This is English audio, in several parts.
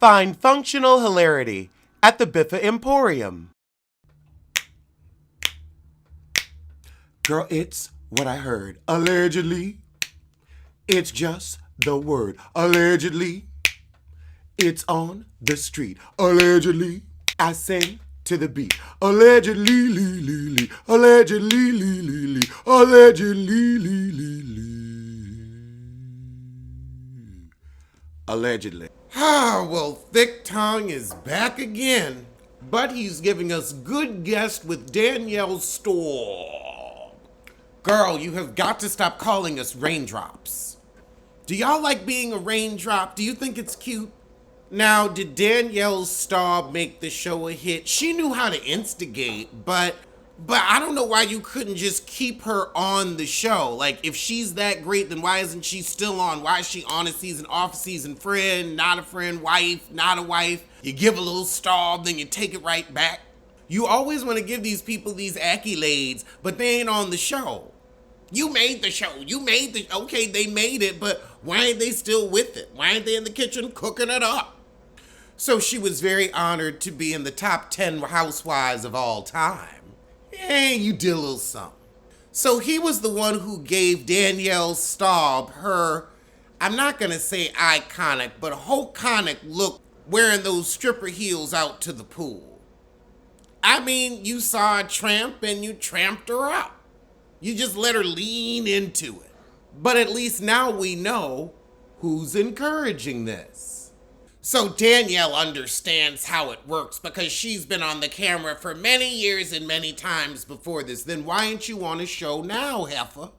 Find functional hilarity at the Biffa Emporium. Girl, it's what I heard. Allegedly, it's just the word. Allegedly, it's on the street. Allegedly, I sing to the beat. Allegedly, lee, lee, lee. Allegedly, lee, lee, lee. Allegedly, lee, lee, lee. Allegedly. Well, Thick Tongue is back again, but he's giving us good guest with Danielle Staub. Girl, you have got to stop calling us raindrops. Do y'all like being a raindrop? Do you think it's cute? Now, did Danielle Staub make the show a hit? She knew how to instigate, but I don't know why you couldn't just keep her on the show. Like, if she's that great, then why isn't she still on? Why is she on a season, off a season, friend, not a friend, wife, not a wife? You give a little Staub, then you take it right back. You always want to give these people these accolades, but they ain't on the show. You made the show. Okay, they made it, but why ain't they still with it? Why ain't they in the kitchen cooking it up? So she was very honored to be in the top 10 housewives of all time. Hey, you did a little something. So he was the one who gave Danielle Staub her, I'm not going to say iconic, but Hoconic look wearing those stripper heels out to the pool. I mean, you saw a tramp and you tramped her up. You just let her lean into it. But at least now we know who's encouraging this. So Danielle understands how it works because she's been on the camera for many years and many times before this. Then why ain't you on a show now, heifer?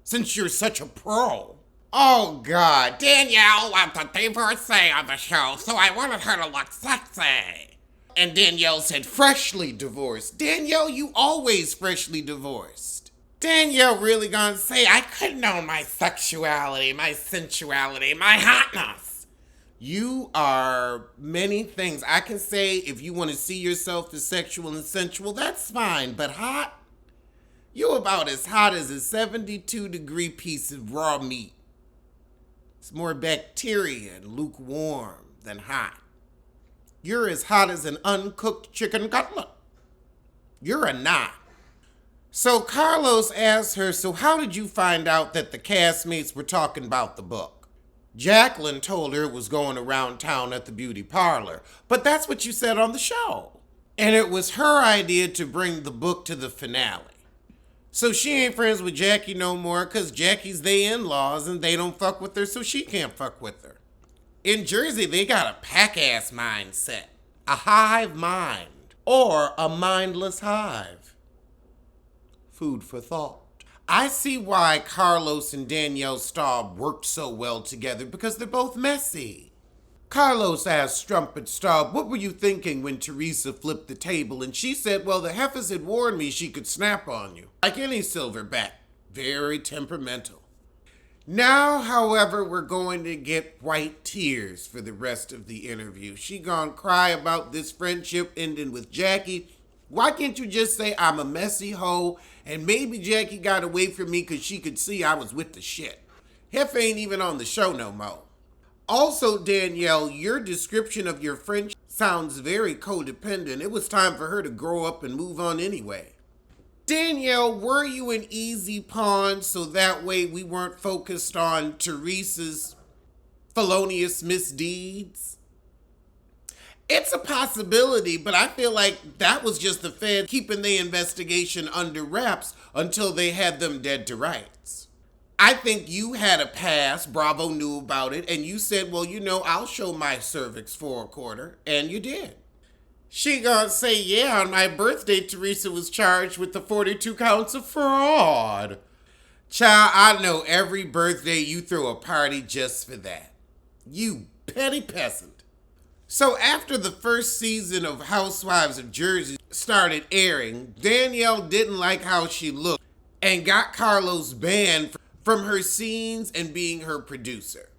Since you're such a pro. Oh, God. Danielle loved a divorcee on the show, so I wanted her to look sexy. And Danielle said, freshly divorced. Danielle, you always freshly divorced. Danielle really gonna say, I couldn't know my sexuality, my sensuality, my hotness. You are many things. I can say if you want to see yourself as sexual and sensual, that's fine. But hot? You're about as hot as a 72-degree piece of raw meat. It's more bacteria and lukewarm than hot. You're as hot as an uncooked chicken cutlet. You're a knot. So Carlos asked her, so how did you find out that the castmates were talking about the book? Jacqueline told her it was going around town at the beauty parlor, but that's what you said on the show. And it was her idea to bring the book to the finale. So she ain't friends with Jackie no more because Jackie's they in-laws and they don't fuck with her, so she can't fuck with her. In Jersey, they got a pack-ass mindset, a hive mind, or a mindless hive. Food for thought. I see why Carlos and Danielle Staub worked so well together because they're both messy. Carlos asked Strumpet Staub, what were you thinking when Teresa flipped the table? And she said, well, the heifers had warned me she could snap on you. Like any silverback. Very temperamental. Now, however, we're going to get white tears for the rest of the interview. She gonna cry about this friendship ending with Jackie. Why can't you just say I'm a messy hoe and maybe Jackie got away from me because she could see I was with the shit? Hef ain't even on the show no more. Also, Danielle, your description of your friendship sounds very codependent. It was time for her to grow up and move on anyway. Danielle, were you an easy pawn so that way we weren't focused on Teresa's felonious misdeeds? It's a possibility, but I feel like that was just the Fed keeping the investigation under wraps until they had them dead to rights. I think you had a pass, Bravo knew about it, and you said, well, I'll show my cervix for a quarter, and you did. She gonna say, yeah, on my birthday, Teresa was charged with the 42 counts of fraud. Child, I know every birthday you throw a party just for that. You petty peasant. So after the first season of Housewives of Jersey started airing, Danielle didn't like how she looked and got Carlos banned from her scenes and being her producer.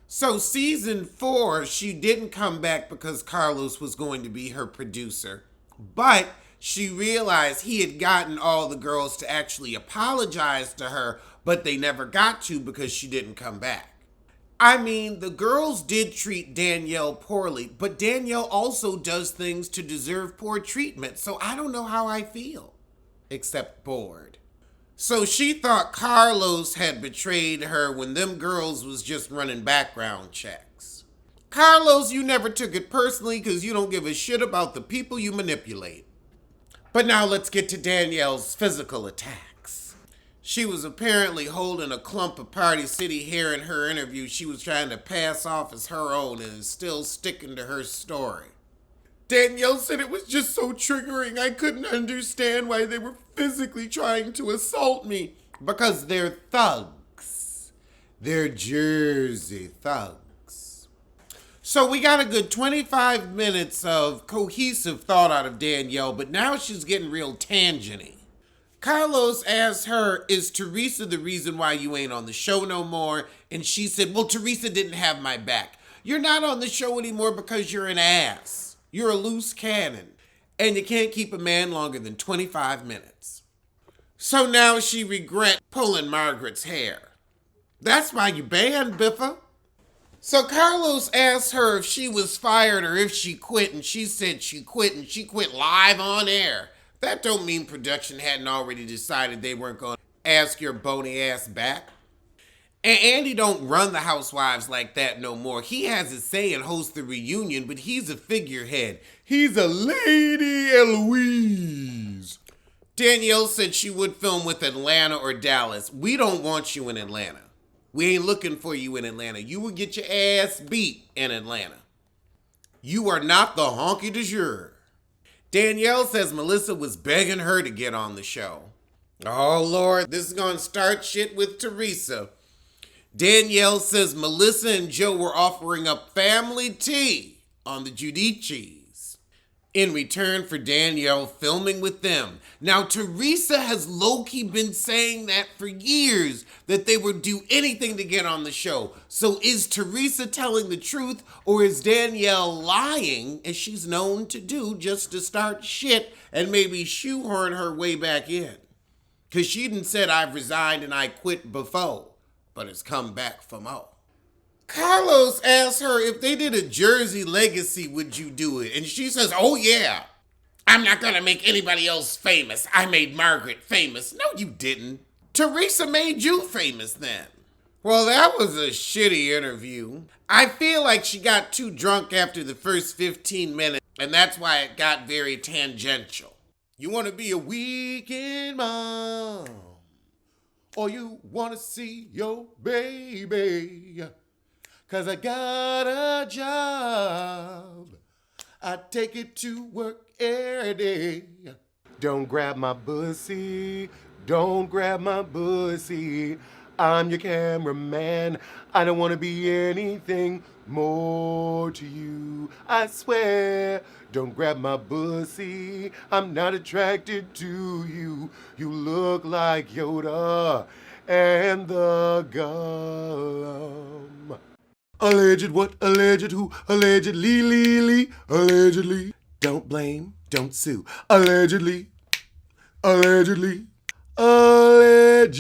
So season 4, she didn't come back because Carlos was going to be her producer, but she realized he had gotten all the girls to actually apologize to her, but they never got to because she didn't come back. I mean, the girls did treat Danielle poorly, but Danielle also does things to deserve poor treatment, so I don't know how I feel. Except bored. So she thought Carlos had betrayed her when them girls was just running background checks. Carlos, you never took it personally because you don't give a shit about the people you manipulate. But now let's get to Danielle's physical attacks. She was apparently holding a clump of Party City hair in her interview she was trying to pass off as her own and is still sticking to her story. Danielle said it was just so triggering. I couldn't understand why they were physically trying to assault me. Because they're thugs. They're Jersey thugs. So we got a good 25 minutes of cohesive thought out of Danielle, but now she's getting real tangenty. Carlos asked her, is Teresa the reason why you ain't on the show no more? And she said, well, Teresa didn't have my back. You're not on the show anymore because you're an ass. You're a loose cannon. And you can't keep a man longer than 25 minutes. So now she regrets pulling Margaret's hair. That's why you banned Biffa. So Carlos asked her if she was fired or if she quit, and she said she quit, and she quit live on air. That don't mean production hadn't already decided they weren't going to ask your bony ass back. And Andy don't run the Housewives like that no more. He has a say and hosts the reunion, but he's a figurehead. He's a Lady Eloise. Danielle said she would film with Atlanta or Dallas. We don't want you in Atlanta. We ain't looking for you in Atlanta. You will get your ass beat in Atlanta. You are not the honky du jour. Danielle says Melissa was begging her to get on the show. Oh, Lord, this is going to start shit with Teresa. Danielle says Melissa and Joe were offering up family tea on the Giudices in return for Danielle filming with them. Now, Teresa has low-key been saying that for years, that they would do anything to get on the show. So is Teresa telling the truth, or is Danielle lying, as she's known to do, just to start shit and maybe shoehorn her way back in? Because she done said, I've resigned and I quit before, but it's come back for more. Carlos asked her if they did a Jersey Legacy, would you do it? And she says, oh yeah, I'm not gonna make anybody else famous. I made Margaret famous. No, you didn't. Teresa made you famous then. Well, that was a shitty interview. I feel like she got too drunk after the first 15 minutes, and that's why it got very tangential. You wanna be a weekend mom, or you wanna see your baby? 'Cause I got a job, I take it to work every day. Don't grab my pussy, don't grab my pussy. I'm your cameraman, I don't wanna be anything more to you. I swear, don't grab my pussy, I'm not attracted to you. You look like Yoda and the Gollum. Alleged what? Alleged who? Allegedly, allegedly. Don't blame, don't sue. Allegedly, allegedly, allegedly.